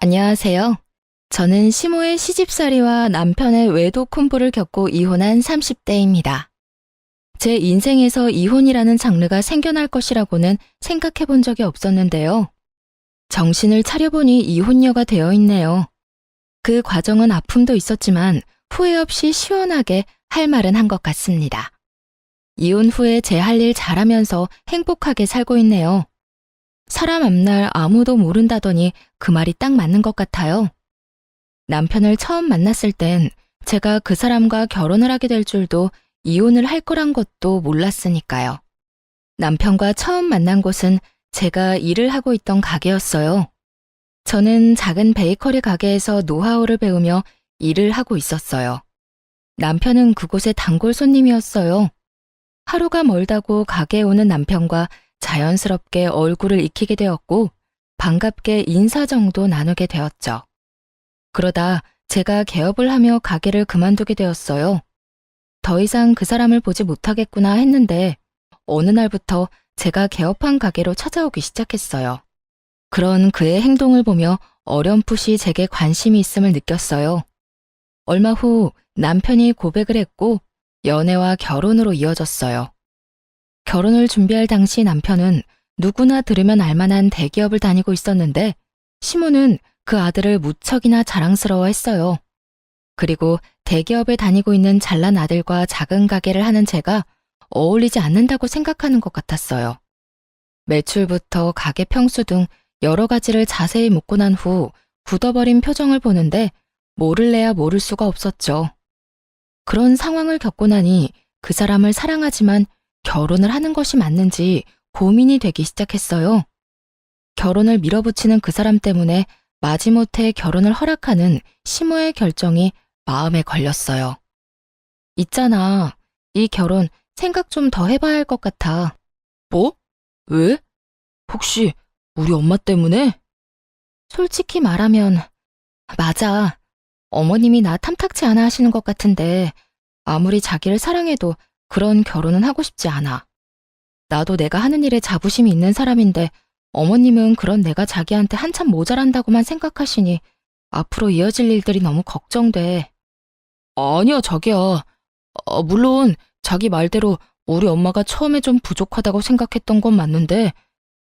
안녕하세요. 저는 시모의 시집살이와 남편의 외도 콤보를 겪고 이혼한 30대입니다. 제 인생에서 이혼이라는 장르가 생겨날 것이라고는 생각해 본 적이 없었는데요. 정신을 차려보니 이혼녀가 되어 있네요. 그 과정은 아픔도 있었지만 후회 없이 시원하게 할 말은 한 것 같습니다. 이혼 후에 제 할 일 잘하면서 행복하게 살고 있네요. 사람 앞날 아무도 모른다더니 그 말이 딱 맞는 것 같아요. 남편을 처음 만났을 땐 제가 그 사람과 결혼을 하게 될 줄도 이혼을 할 거란 것도 몰랐으니까요. 남편과 처음 만난 곳은 제가 일을 하고 있던 가게였어요. 저는 작은 베이커리 가게에서 노하우를 배우며 일을 하고 있었어요. 남편은 그곳의 단골 손님이었어요. 하루가 멀다고 가게에 오는 남편과 자연스럽게 얼굴을 익히게 되었고 반갑게 인사 정도 나누게 되었죠. 그러다 제가 개업을 하며 가게를 그만두게 되었어요. 더 이상 그 사람을 보지 못하겠구나 했는데 어느 날부터 제가 개업한 가게로 찾아오기 시작했어요. 그런 그의 행동을 보며 어렴풋이 제게 관심이 있음을 느꼈어요. 얼마 후 남편이 고백을 했고 연애와 결혼으로 이어졌어요. 결혼을 준비할 당시 남편은 누구나 들으면 알만한 대기업을 다니고 있었는데 시모는 그 아들을 무척이나 자랑스러워했어요. 그리고 대기업에 다니고 있는 잘난 아들과 작은 가게를 하는 제가 어울리지 않는다고 생각하는 것 같았어요. 매출부터 가게 평수 등 여러 가지를 자세히 묻고 난 후 굳어버린 표정을 보는데 모를래야 모를 수가 없었죠. 그런 상황을 겪고 나니 그 사람을 사랑하지만 결혼을 하는 것이 맞는지 고민이 되기 시작했어요. 결혼을 밀어붙이는 그 사람 때문에 마지못해 결혼을 허락하는 시모의 결정이 마음에 걸렸어요. 있잖아, 이 결혼 생각 좀 더 해봐야 할 것 같아. 뭐? 왜? 혹시 우리 엄마 때문에? 솔직히 말하면 맞아. 어머님이 나 탐탁치 않아 하시는 것 같은데 아무리 자기를 사랑해도 그런 결혼은 하고 싶지 않아. 나도 내가 하는 일에 자부심이 있는 사람인데 어머님은 그런 내가 자기한테 한참 모자란다고만 생각하시니 앞으로 이어질 일들이 너무 걱정돼. 아니야, 자기야. 물론 자기 말대로 우리 엄마가 처음에 좀 부족하다고 생각했던 건 맞는데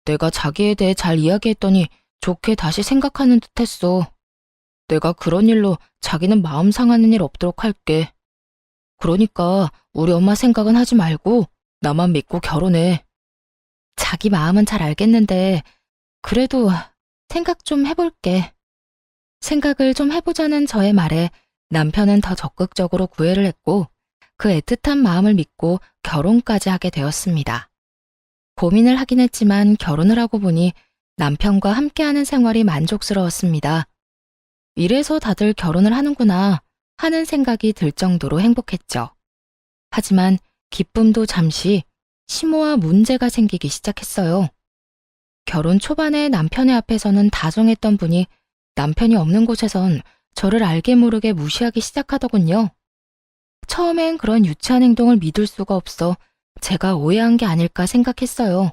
내가 자기에 대해 잘 이야기했더니 좋게 다시 생각하는 듯 했어. 내가 그런 일로 자기는 마음 상하는 일 없도록 할게. 그러니까 우리 엄마 생각은 하지 말고 나만 믿고 결혼해. 자기 마음은 잘 알겠는데 그래도 생각 좀 해볼게. 생각을 좀 해보자는 저의 말에 남편은 더 적극적으로 구애를 했고 그 애틋한 마음을 믿고 결혼까지 하게 되었습니다. 고민을 하긴 했지만 결혼을 하고 보니 남편과 함께하는 생활이 만족스러웠습니다. 이래서 다들 결혼을 하는구나 하는 생각이 들 정도로 행복했죠. 하지만 기쁨도 잠시 시모와 문제가 생기기 시작했어요. 결혼 초반에 남편의 앞에서는 다정했던 분이 남편이 없는 곳에선 저를 알게 모르게 무시하기 시작하더군요. 처음엔 그런 유치한 행동을 믿을 수가 없어 제가 오해한 게 아닐까 생각했어요.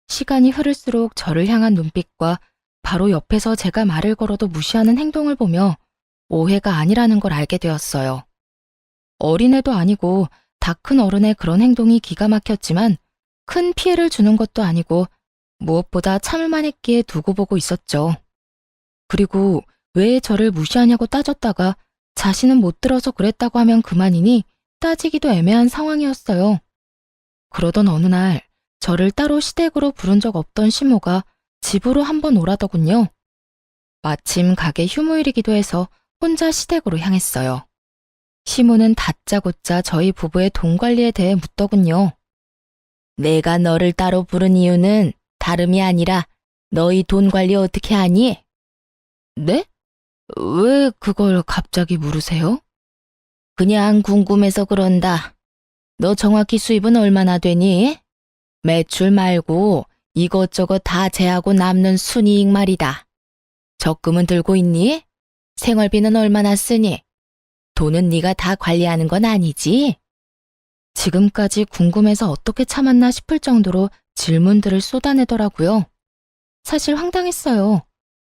시간이 흐를수록 저를 향한 눈빛과 바로 옆에서 제가 말을 걸어도 무시하는 행동을 보며 오해가 아니라는 걸 알게 되었어요. 어린애도 아니고 다 큰 어른의 그런 행동이 기가 막혔지만 큰 피해를 주는 것도 아니고 무엇보다 참을만 했기에 두고 보고 있었죠. 그리고 왜 저를 무시하냐고 따졌다가 자신은 못 들어서 그랬다고 하면 그만이니 따지기도 애매한 상황이었어요. 그러던 어느 날 저를 따로 시댁으로 부른 적 없던 시모가 집으로 한번 오라더군요. 마침 가게 휴무일이기도 해서 혼자 시댁으로 향했어요. 시모는 다짜고짜 저희 부부의 돈 관리에 대해 묻더군요. 내가 너를 따로 부른 이유는 다름이 아니라 너희 돈 관리 어떻게 하니? 네? 왜 그걸 갑자기 물으세요? 그냥 궁금해서 그런다. 너 정확히 수입은 얼마나 되니? 매출 말고 이것저것 다 제하고 남는 순이익 말이다. 적금은 들고 있니? 생활비는 얼마나 쓰니? 돈은 네가 다 관리하는 건 아니지? 지금까지 궁금해서 어떻게 참았나 싶을 정도로 질문들을 쏟아내더라고요. 사실 황당했어요.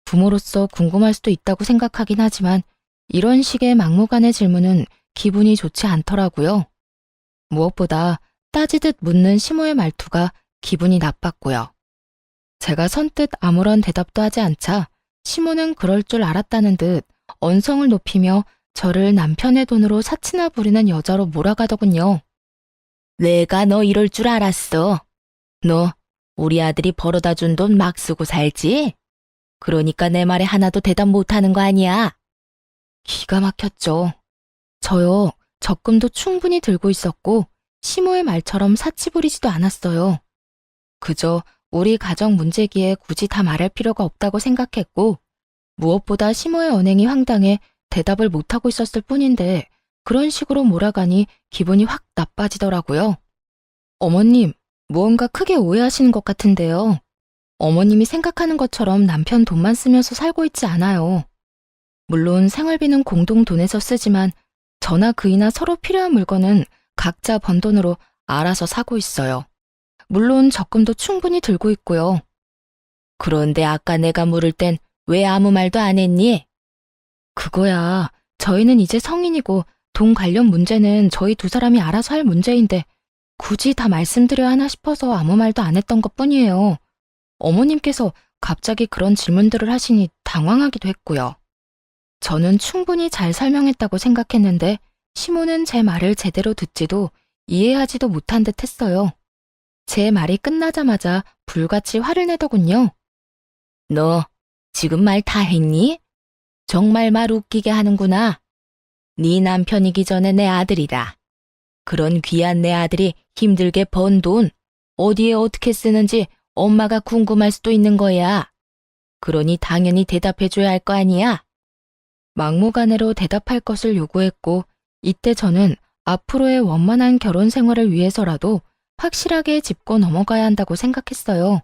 부모로서 궁금할 수도 있다고 생각하긴 하지만 이런 식의 막무가내 질문은 기분이 좋지 않더라고요. 무엇보다 따지듯 묻는 시모의 말투가 기분이 나빴고요. 제가 선뜻 아무런 대답도 하지 않자 시모는 그럴 줄 알았다는 듯 언성을 높이며 저를 남편의 돈으로 사치나 부리는 여자로 몰아가더군요. 내가 너 이럴 줄 알았어. 너 우리 아들이 벌어다 준 돈 막 쓰고 살지? 그러니까 내 말에 하나도 대답 못하는 거 아니야? 기가 막혔죠. 저요, 적금도 충분히 들고 있었고 시모의 말처럼 사치 부리지도 않았어요. 그저 우리 가정 문제기에 굳이 다 말할 필요가 없다고 생각했고 무엇보다 시모의 언행이 황당해 대답을 못하고 있었을 뿐인데 그런 식으로 몰아가니 기분이 확 나빠지더라고요. 어머님, 무언가 크게 오해하시는 것 같은데요. 어머님이 생각하는 것처럼 남편 돈만 쓰면서 살고 있지 않아요. 물론 생활비는 공동 돈에서 쓰지만 저나 그이나 서로 필요한 물건은 각자 번 돈으로 알아서 사고 있어요. 물론 적금도 충분히 들고 있고요. 그런데 아까 내가 물을 땐 왜 아무 말도 안 했니? 그거야, 저희는 이제 성인이고 돈 관련 문제는 저희 두 사람이 알아서 할 문제인데 굳이 다 말씀드려야 하나 싶어서 아무 말도 안 했던 것뿐이에요. 어머님께서 갑자기 그런 질문들을 하시니 당황하기도 했고요. 저는 충분히 잘 설명했다고 생각했는데 시모는 제 말을 제대로 듣지도 이해하지도 못한 듯 했어요. 제 말이 끝나자마자 불같이 화를 내더군요. 너 지금 말 다 했니? 정말 말 웃기게 하는구나. 네 남편이기 전에 내 아들이다. 그런 귀한 내 아들이 힘들게 번 돈 어디에 어떻게 쓰는지 엄마가 궁금할 수도 있는 거야. 그러니 당연히 대답해줘야 할 거 아니야. 막무가내로 대답할 것을 요구했고 이때 저는 앞으로의 원만한 결혼 생활을 위해서라도 확실하게 짚고 넘어가야 한다고 생각했어요.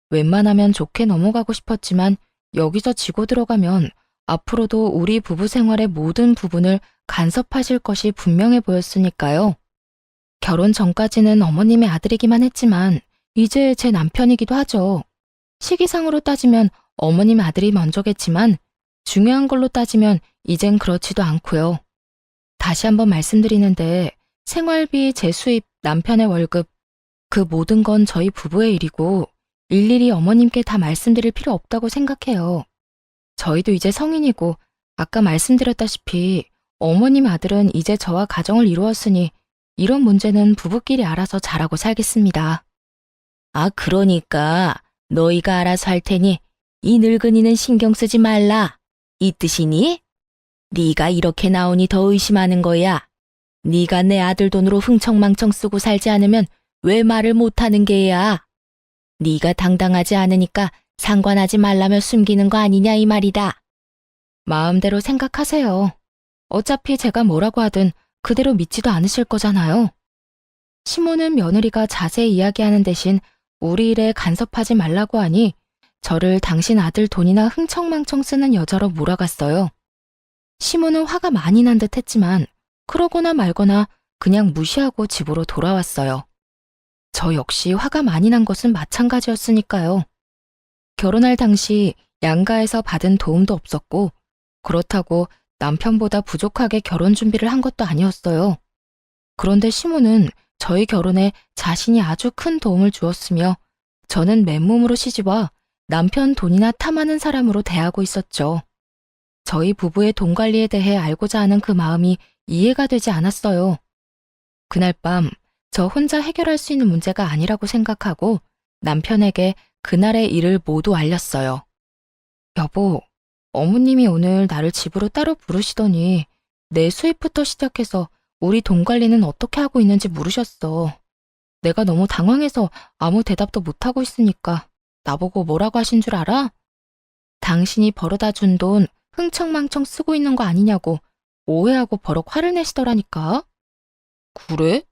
웬만하면 좋게 넘어가고 싶었지만 여기서 지고 들어가면 앞으로도 우리 부부 생활의 모든 부분을 간섭하실 것이 분명해 보였으니까요. 결혼 전까지는 어머님의 아들이기만 했지만 이제 제 남편이기도 하죠. 시기상으로 따지면 어머님 아들이 먼저겠지만 중요한 걸로 따지면 이젠 그렇지도 않고요. 다시 한번 말씀드리는데 생활비, 제 수입, 남편의 월급 그 모든 건 저희 부부의 일이고 일일이 어머님께 다 말씀드릴 필요 없다고 생각해요. 저희도 이제 성인이고 아까 말씀드렸다시피 어머님 아들은 이제 저와 가정을 이루었으니 이런 문제는 부부끼리 알아서 잘하고 살겠습니다. 아, 그러니까 너희가 알아서 할 테니 이 늙은이는 신경 쓰지 말라. 이 뜻이니? 네가 이렇게 나오니 더 의심하는 거야. 네가 내 아들 돈으로 흥청망청 쓰고 살지 않으면 왜 말을 못하는 게야? 네가 당당하지 않으니까 상관하지 말라며 숨기는 거 아니냐 이 말이다. 마음대로 생각하세요. 어차피 제가 뭐라고 하든 그대로 믿지도 않으실 거잖아요. 시모는 며느리가 자세히 이야기하는 대신 우리 일에 간섭하지 말라고 하니 저를 당신 아들 돈이나 흥청망청 쓰는 여자로 몰아갔어요. 시모는 화가 많이 난 듯 했지만 그러거나 말거나 그냥 무시하고 집으로 돌아왔어요. 저 역시 화가 많이 난 것은 마찬가지였으니까요. 결혼할 당시 양가에서 받은 도움도 없었고 그렇다고 남편보다 부족하게 결혼 준비를 한 것도 아니었어요. 그런데 시모는 저희 결혼에 자신이 아주 큰 도움을 주었으며 저는 맨몸으로 시집와 남편 돈이나 탐하는 사람으로 대하고 있었죠. 저희 부부의 돈 관리에 대해 알고자 하는 그 마음이 이해가 되지 않았어요. 그날 밤 저 혼자 해결할 수 있는 문제가 아니라고 생각하고 남편에게 그날의 일을 모두 알렸어요. 여보, 어머님이 오늘 나를 집으로 따로 부르시더니 내 수입부터 시작해서 우리 돈 관리는 어떻게 하고 있는지 물으셨어. 내가 너무 당황해서 아무 대답도 못하고 있으니까 나보고 뭐라고 하신 줄 알아? 당신이 벌어다 준 돈 흥청망청 쓰고 있는 거 아니냐고 오해하고 버럭 화를 내시더라니까. 그래?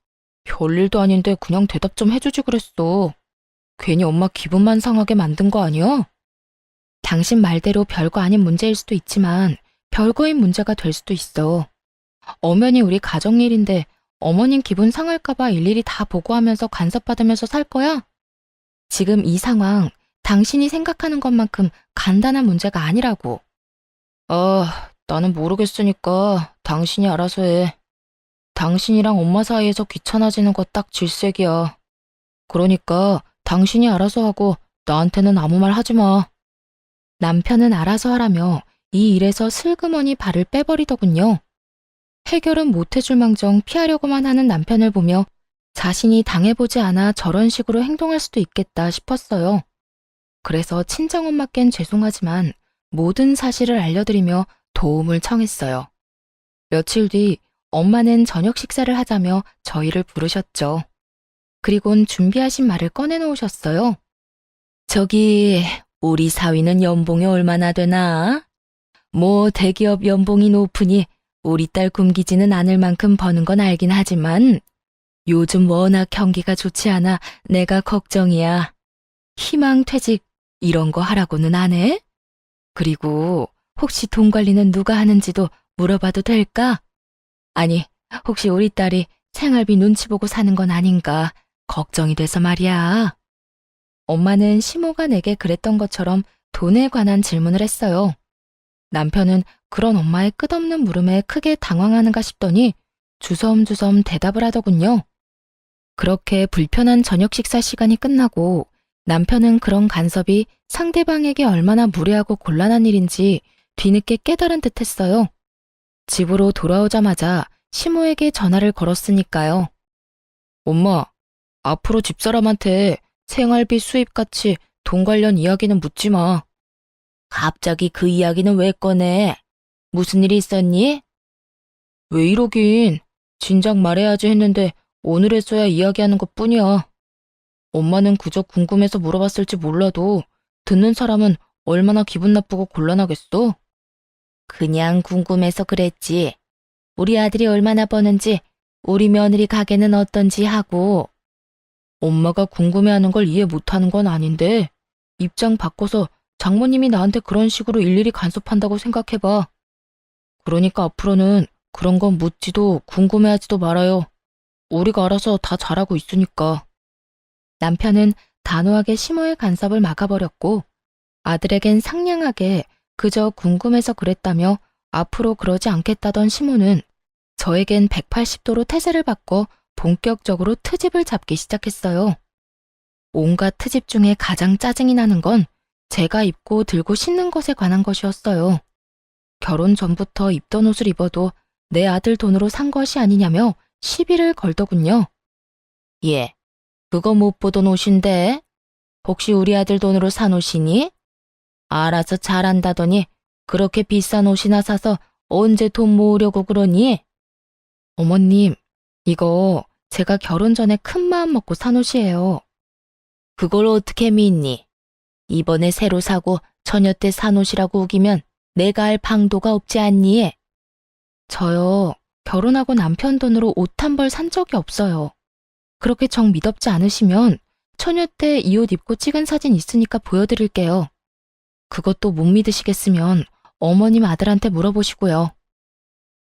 별일도 아닌데 그냥 대답 좀 해주지 그랬어. 괜히 엄마 기분만 상하게 만든 거 아니야? 당신 말대로 별거 아닌 문제일 수도 있지만 별거인 문제가 될 수도 있어. 엄연히 우리 가정일인데 어머님 기분 상할까봐 일일이 다 보고하면서 간섭받으면서 살 거야? 지금 이 상황 당신이 생각하는 것만큼 간단한 문제가 아니라고. 나는 모르겠으니까 당신이 알아서 해. 당신이랑 엄마 사이에서 귀찮아지는 거 딱 질색이야. 그러니까 당신이 알아서 하고 나한테는 아무 말 하지 마. 남편은 알아서 하라며 이 일에서 슬그머니 발을 빼버리더군요. 해결은 못해줄 망정 피하려고만 하는 남편을 보며 자신이 당해보지 않아 저런 식으로 행동할 수도 있겠다 싶었어요. 그래서 친정엄마께는 죄송하지만 모든 사실을 알려드리며 도움을 청했어요. 며칠 뒤 엄마는 저녁 식사를 하자며 저희를 부르셨죠. 그리곤 준비하신 말을 꺼내놓으셨어요. 저기, 우리 사위는 연봉이 얼마나 되나? 뭐 대기업 연봉이 높으니 우리 딸 굶기지는 않을 만큼 버는 건 알긴 하지만 요즘 워낙 경기가 좋지 않아 내가 걱정이야. 희망퇴직 이런 거 하라고는 안 해? 그리고 혹시 돈 관리는 누가 하는지도 물어봐도 될까? 아니, 혹시 우리 딸이 생활비 눈치 보고 사는 건 아닌가 걱정이 돼서 말이야. 엄마는 시모가 내게 그랬던 것처럼 돈에 관한 질문을 했어요. 남편은 그런 엄마의 끝없는 물음에 크게 당황하는가 싶더니 주섬주섬 대답을 하더군요. 그렇게 불편한 저녁 식사 시간이 끝나고 남편은 그런 간섭이 상대방에게 얼마나 무례하고 곤란한 일인지 뒤늦게 깨달은 듯 했어요. 집으로 돌아오자마자 시모에게 전화를 걸었으니까요. 엄마, 앞으로 집사람한테 생활비 수입같이 돈 관련 이야기는 묻지 마. 갑자기 그 이야기는 왜 꺼내? 무슨 일이 있었니? 왜 이러긴. 진작 말해야지 했는데 오늘에서야 이야기하는 것뿐이야. 엄마는 그저 궁금해서 물어봤을지 몰라도 듣는 사람은 얼마나 기분 나쁘고 곤란하겠어? 그냥 궁금해서 그랬지. 우리 아들이 얼마나 버는지, 우리 며느리 가게는 어떤지 하고. 엄마가 궁금해하는 걸 이해 못하는 건 아닌데 입장 바꿔서 장모님이 나한테 그런 식으로 일일이 간섭한다고 생각해봐. 그러니까 앞으로는 그런 건 묻지도 궁금해하지도 말아요. 우리가 알아서 다 잘하고 있으니까. 남편은 단호하게 시모의 간섭을 막아버렸고 아들에겐 상냥하게 그저 궁금해서 그랬다며 앞으로 그러지 않겠다던 시모는 저에겐 180도로 태세를 바꿔 본격적으로 트집을 잡기 시작했어요. 온갖 트집 중에 가장 짜증이 나는 건 제가 입고 들고 신는 것에 관한 것이었어요. 결혼 전부터 입던 옷을 입어도 내 아들 돈으로 산 것이 아니냐며 시비를 걸더군요. 예, 그거 못 보던 옷인데 혹시 우리 아들 돈으로 산 옷이니? 알아서 잘한다더니 그렇게 비싼 옷이나 사서 언제 돈 모으려고 그러니? 어머님, 이거 제가 결혼 전에 큰 마음 먹고 산 옷이에요. 그걸 어떻게 믿니? 이번에 새로 사고 처녀 때 산 옷이라고 우기면 내가 알 방도가 없지 않니? 저요, 결혼하고 남편 돈으로 옷 한 벌 산 적이 없어요. 그렇게 정 믿업지 않으시면 처녀 때 이 옷 입고 찍은 사진 있으니까 보여드릴게요. 그것도 못 믿으시겠으면 어머님 아들한테 물어보시고요.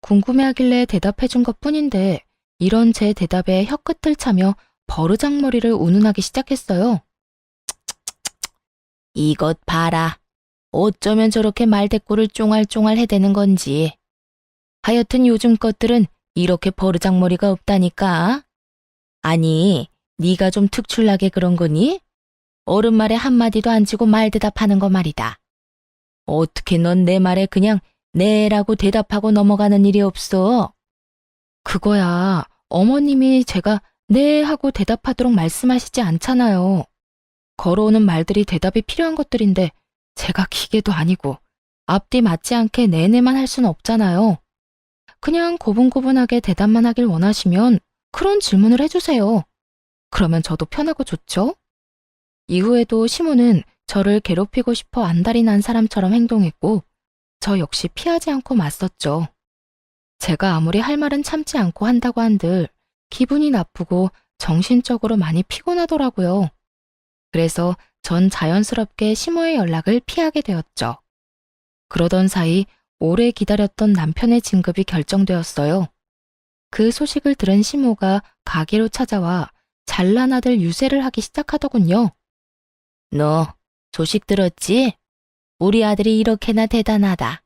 궁금해하길래 대답해준 것뿐인데 이런 제 대답에 혀끝을 차며 버르장머리를 운운하기 시작했어요. 이것 봐라. 어쩌면 저렇게 말대꾸를 쫑알쫑알 해대는 건지. 하여튼 요즘 것들은 이렇게 버르장머리가 없다니까. 아니, 네가 좀 특출나게 그런 거니? 어른 말에 한마디도 안 지고 말 대답하는 거 말이다. 어떻게 넌 내 말에 그냥 네라고 대답하고 넘어가는 일이 없어? 그거야 어머님이 제가 네 하고 대답하도록 말씀하시지 않잖아요. 걸어오는 말들이 대답이 필요한 것들인데 제가 기계도 아니고 앞뒤 맞지 않게 네네만 할 수는 없잖아요. 그냥 고분고분하게 대답만 하길 원하시면 그런 질문을 해주세요. 그러면 저도 편하고 좋죠? 이후에도 시모는 저를 괴롭히고 싶어 안달이 난 사람처럼 행동했고 저 역시 피하지 않고 맞섰죠. 제가 아무리 할 말은 참지 않고 한다고 한들 기분이 나쁘고 정신적으로 많이 피곤하더라고요. 그래서 전 자연스럽게 시모의 연락을 피하게 되었죠. 그러던 사이 오래 기다렸던 남편의 진급이 결정되었어요. 그 소식을 들은 시모가 가게로 찾아와 잘난 아들 유세를 하기 시작하더군요. 너 소식 들었지? 우리 아들이 이렇게나 대단하다.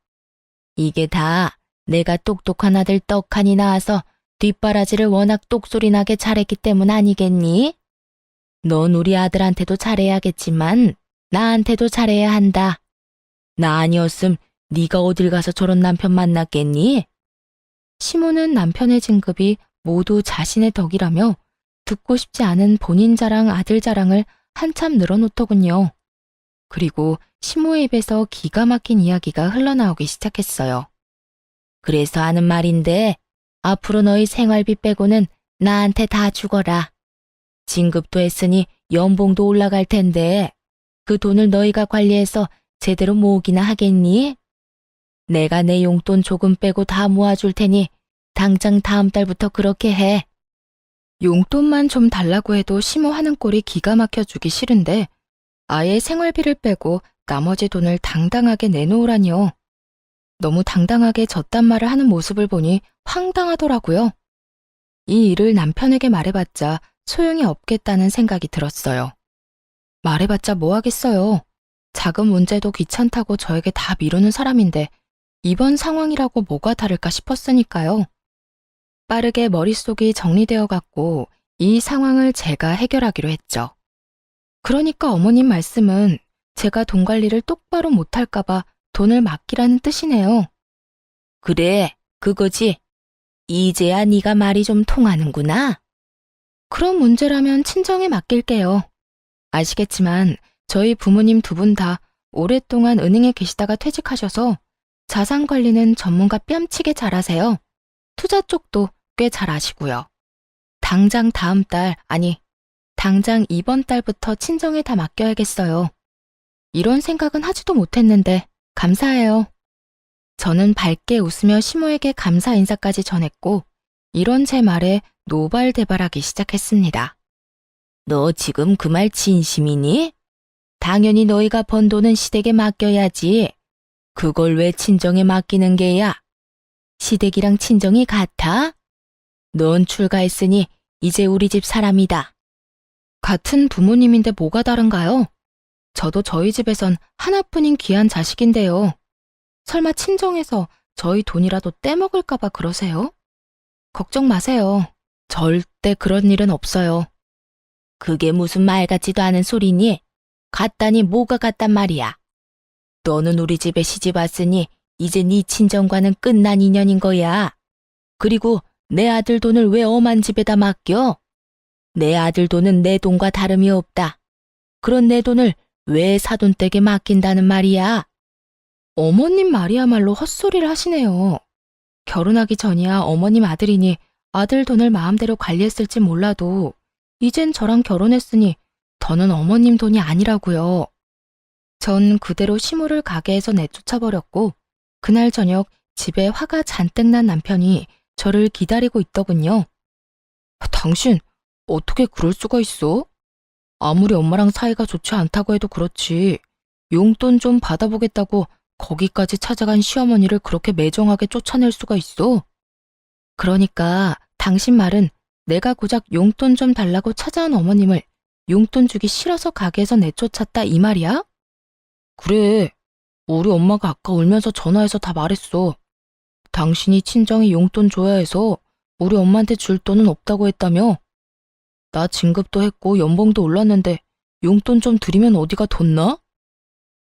이게 다 내가 똑똑한 아들 떡하니 낳아서 뒷바라지를 워낙 똑소리 나게 잘했기 때문 아니겠니? 넌 우리 아들한테도 잘해야겠지만 나한테도 잘해야 한다. 나 아니었음 네가 어딜 가서 저런 남편 만났겠니? 시모는 남편의 진급이 모두 자신의 덕이라며 듣고 싶지 않은 본인 자랑, 아들 자랑을 한참 늘어놓더군요. 그리고 시모의 입에서 기가 막힌 이야기가 흘러나오기 시작했어요. 그래서 하는 말인데 앞으로 너희 생활비 빼고는 나한테 다 주거라. 진급도 했으니 연봉도 올라갈 텐데 그 돈을 너희가 관리해서 제대로 모으기나 하겠니? 내가 내 용돈 조금 빼고 다 모아줄 테니 당장 다음 달부터 그렇게 해. 용돈만 좀 달라고 해도 시모 하는 꼴이 기가 막혀주기 싫은데 아예 생활비를 빼고 나머지 돈을 당당하게 내놓으라니요. 너무 당당하게 저딴 말을 하는 모습을 보니 황당하더라고요. 이 일을 남편에게 말해봤자 소용이 없겠다는 생각이 들었어요. 말해봤자 뭐 하겠어요. 작은 문제도 귀찮다고 저에게 다 미루는 사람인데 이번 상황이라고 뭐가 다를까 싶었으니까요. 빠르게 머릿속이 정리되어 갔고 이 상황을 제가 해결하기로 했죠. 그러니까 어머님 말씀은 제가 돈 관리를 똑바로 못할까봐 돈을 맡기라는 뜻이네요. 그래, 그거지. 이제야 네가 말이 좀 통하는구나. 그런 문제라면 친정에 맡길게요. 아시겠지만 저희 부모님 두 분 다 오랫동안 은행에 계시다가 퇴직하셔서 자산 관리는 전문가 뺨치게 잘하세요. 투자 쪽도 꽤 잘 아시고요. 당장 다음 달, 아니, 당장 이번 달부터 친정에 다 맡겨야겠어요. 이런 생각은 하지도 못했는데 감사해요. 저는 밝게 웃으며 시모에게 감사 인사까지 전했고 이런 제 말에 노발대발하기 시작했습니다. 너 지금 그 말 진심이니? 당연히 너희가 번 돈은 시댁에 맡겨야지. 그걸 왜 친정에 맡기는 게야? 시댁이랑 친정이 같아? 넌 출가했으니 이제 우리 집 사람이다. 같은 부모님인데 뭐가 다른가요? 저도 저희 집에선 하나뿐인 귀한 자식인데요. 설마 친정에서 저희 돈이라도 떼먹을까봐 그러세요? 걱정 마세요. 절대 그런 일은 없어요. 그게 무슨 말 같지도 않은 소리니? 같다니 뭐가 같단 말이야. 너는 우리 집에 시집 왔으니 이제 네 친정과는 끝난 인연인 거야. 그리고 내 아들 돈을 왜 엄한 집에다 맡겨? 내 아들 돈은 내 돈과 다름이 없다. 그런 내 돈을 왜 사돈댁에 맡긴다는 말이야? 어머님 말이야말로 헛소리를 하시네요. 결혼하기 전이야 어머님 아들이니 아들 돈을 마음대로 관리했을지 몰라도 이젠 저랑 결혼했으니 더는 어머님 돈이 아니라고요. 전 그대로 시모를 가게에서 내쫓아버렸고 그날 저녁 집에 화가 잔뜩 난 남편이 저를 기다리고 있더군요. 당신 어떻게 그럴 수가 있어? 아무리 엄마랑 사이가 좋지 않다고 해도 그렇지. 용돈 좀 받아보겠다고 거기까지 찾아간 시어머니를 그렇게 매정하게 쫓아낼 수가 있어? 그러니까 당신 말은 내가 고작 용돈 좀 달라고 찾아온 어머님을 용돈 주기 싫어서 가게에서 내쫓았다 이 말이야? 그래. 우리 엄마가 아까 울면서 전화해서 다 말했어. 당신이 친정에 용돈 줘야 해서 우리 엄마한테 줄 돈은 없다고 했다며? 나 진급도 했고 연봉도 올랐는데 용돈 좀 드리면 어디가 돋나?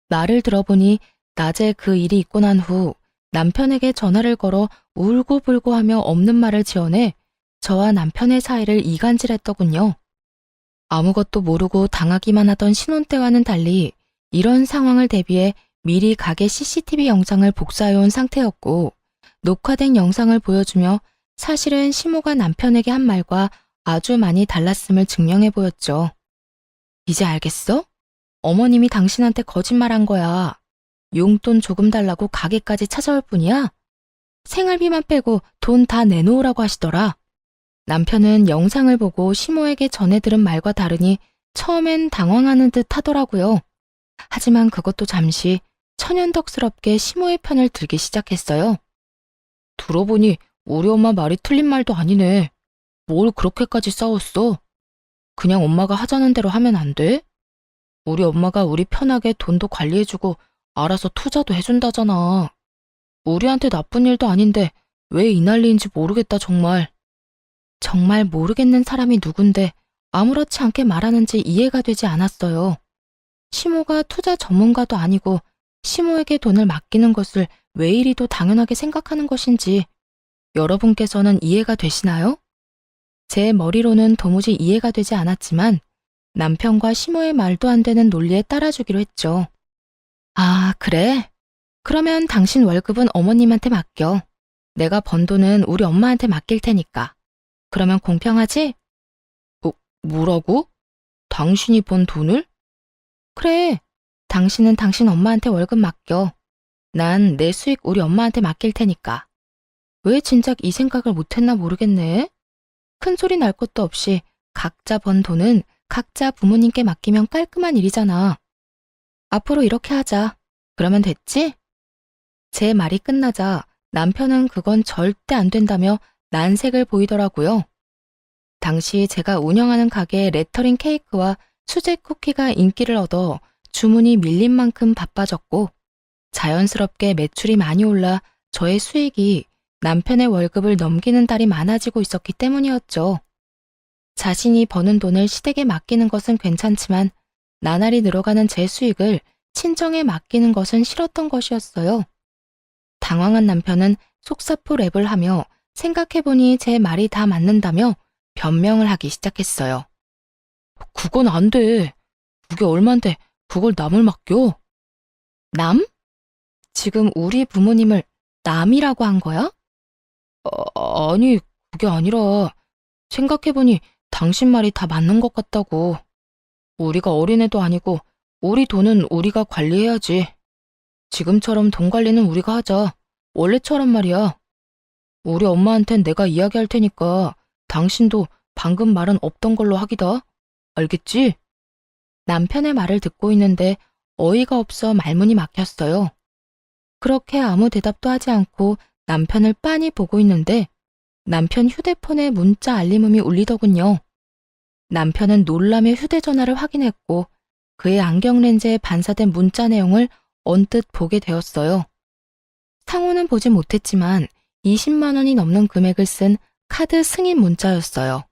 말을 들어보니 낮에 그 일이 있고 난 후 남편에게 전화를 걸어 울고불고 하며 없는 말을 지어내 저와 남편의 사이를 이간질했더군요. 아무것도 모르고 당하기만 하던 신혼 때와는 달리 이런 상황을 대비해 미리 가게 CCTV 영상을 복사해온 상태였고 녹화된 영상을 보여주며 사실은 시모가 남편에게 한 말과 아주 많이 달랐음을 증명해 보였죠. 이제 알겠어? 어머님이 당신한테 거짓말한 거야. 용돈 조금 달라고 가게까지 찾아올 뿐이야? 생활비만 빼고 돈 다 내놓으라고 하시더라. 남편은 영상을 보고 시모에게 전해 들은 말과 다르니 처음엔 당황하는 듯 하더라고요. 하지만 그것도 잠시 천연덕스럽게 시모의 편을 들기 시작했어요. 들어보니 우리 엄마 말이 틀린 말도 아니네. 뭘 그렇게까지 싸웠어? 그냥 엄마가 하자는 대로 하면 안 돼? 우리 엄마가 우리 편하게 돈도 관리해주고 알아서 투자도 해준다잖아. 우리한테 나쁜 일도 아닌데 왜 이 난리인지 모르겠다 정말. 정말 모르겠는 사람이 누군데 아무렇지 않게 말하는지 이해가 되지 않았어요. 시모가 투자 전문가도 아니고 시모에게 돈을 맡기는 것을 왜 이리도 당연하게 생각하는 것인지 여러분께서는 이해가 되시나요? 제 머리로는 도무지 이해가 되지 않았지만 남편과 시모의 말도 안 되는 논리에 따라주기로 했죠. 아, 그래? 그러면 당신 월급은 어머님한테 맡겨. 내가 번 돈은 우리 엄마한테 맡길 테니까. 그러면 공평하지? 뭐라고? 당신이 번 돈을? 그래. 당신은 당신 엄마한테 월급 맡겨. 난 내 수익 우리 엄마한테 맡길 테니까. 왜 진작 이 생각을 못했나 모르겠네. 큰 소리 날 것도 없이 각자 번 돈은 각자 부모님께 맡기면 깔끔한 일이잖아. 앞으로 이렇게 하자. 그러면 됐지? 제 말이 끝나자 남편은 그건 절대 안 된다며 난색을 보이더라고요. 당시 제가 운영하는 가게의 레터링 케이크와 수제 쿠키가 인기를 얻어 주문이 밀린 만큼 바빠졌고 자연스럽게 매출이 많이 올라 저의 수익이 남편의 월급을 넘기는 달이 많아지고 있었기 때문이었죠. 자신이 버는 돈을 시댁에 맡기는 것은 괜찮지만 나날이 늘어가는 제 수익을 친정에 맡기는 것은 싫었던 것이었어요. 당황한 남편은 속사포 랩을 하며 생각해보니 제 말이 다 맞는다며 변명을 하기 시작했어요. 그건 안 돼. 그게 얼만데 그걸 남을 맡겨? 남? 지금 우리 부모님을 남이라고 한 거야? 아니, 그게 아니라 생각해보니 당신 말이 다 맞는 것 같다고. 우리가 어린애도 아니고 우리 돈은 우리가 관리해야지. 지금처럼 돈 관리는 우리가 하자. 원래처럼 말이야. 우리 엄마한텐 내가 이야기할 테니까 당신도 방금 말은 없던 걸로 하기다. 알겠지? 남편의 말을 듣고 있는데 어이가 없어 말문이 막혔어요. 그렇게 아무 대답도 하지 않고 남편을 빤히 보고 있는데 남편 휴대폰에 문자 알림음이 울리더군요. 남편은 놀라며 휴대전화를 확인했고 그의 안경렌즈에 반사된 문자 내용을 언뜻 보게 되었어요. 상호는 보지 못했지만 20만 원이 넘는 금액을 쓴 카드 승인 문자였어요.